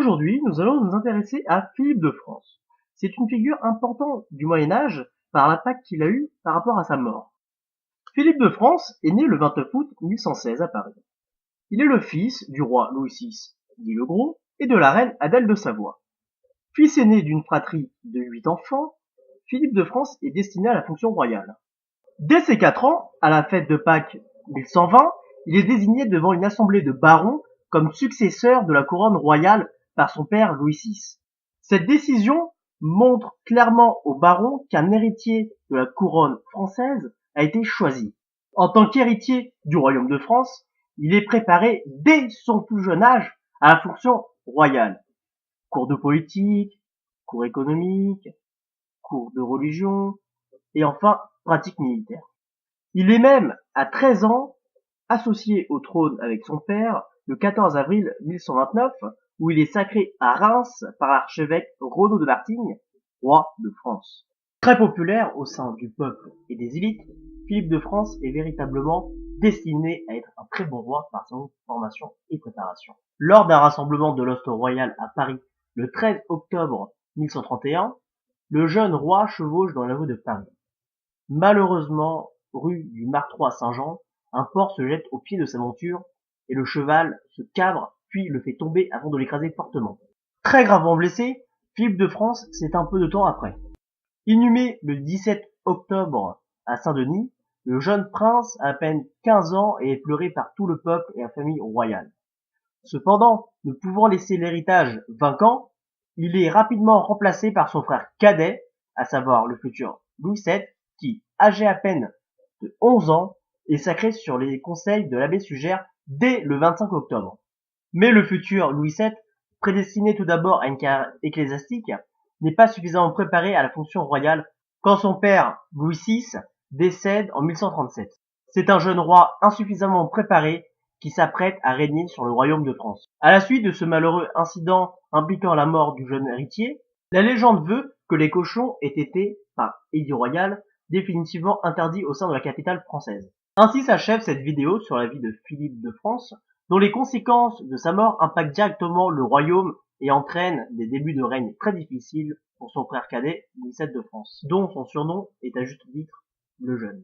Aujourd'hui, nous allons nous intéresser à Philippe de France. C'est une figure importante du Moyen-Âge par l'impact qu'il a eu par rapport à sa mort. Philippe de France est né le 29 août 1116 à Paris. Il est le fils du roi Louis VI, dit le Gros, et de la reine Adèle de Savoie. Fils aîné d'une fratrie de 8 enfants, Philippe de France est destiné à la fonction royale. Dès ses 4 ans, à la fête de Pâques 1120, il est désigné devant une assemblée de barons comme successeur de la couronne royale par son père Louis VI. Cette décision montre clairement aux barons qu'un héritier de la couronne française a été choisi. En tant qu'héritier du royaume de France, il est préparé dès son plus jeune âge à la fonction royale. Cours de politique, cours économique, cours de religion, et enfin pratique militaire. Il est même, à 13 ans, associé au trône avec son père le 14 avril 1129, où il est sacré à Reims par l'archevêque Renaud de Martigny, roi de France. Très populaire au sein du peuple et des élites, Philippe de France est véritablement destiné à être un très bon roi par son formation et préparation. Lors d'un rassemblement de l'hoste royal à Paris le 13 octobre 1131, le jeune roi chevauche dans la rue de Paris. Malheureusement, rue du Martroi à Saint-Jean, un porc se jette au pied de sa monture et le cheval se cabre puis le fait tomber avant de l'écraser fortement. Très gravement blessé, Philippe de France s'éteint peu de temps après. Inhumé le 17 octobre à Saint-Denis, le jeune prince a à peine 15 ans et est pleuré par tout le peuple et la famille royale. Cependant, ne pouvant laisser l'héritage vacant, il est rapidement remplacé par son frère cadet, à savoir le futur Louis VII, qui, âgé à peine de 11 ans, est sacré sur les conseils de l'abbé Sugère dès le 25 octobre. Mais le futur Louis VII, prédestiné tout d'abord à une carrière ecclésiastique, n'est pas suffisamment préparé à la fonction royale quand son père, Louis VI, décède en 1137. C'est un jeune roi insuffisamment préparé qui s'apprête à régner sur le royaume de France. À la suite de ce malheureux incident impliquant la mort du jeune héritier, la légende veut que les cochons aient été, par édit royal, définitivement interdits au sein de la capitale française. Ainsi s'achève cette vidéo sur la vie de Philippe de France, dont les conséquences de sa mort impactent directement le royaume et entraînent des débuts de règne très difficiles pour son frère cadet, Louis VII de France, dont son surnom est à juste titre le Jeune.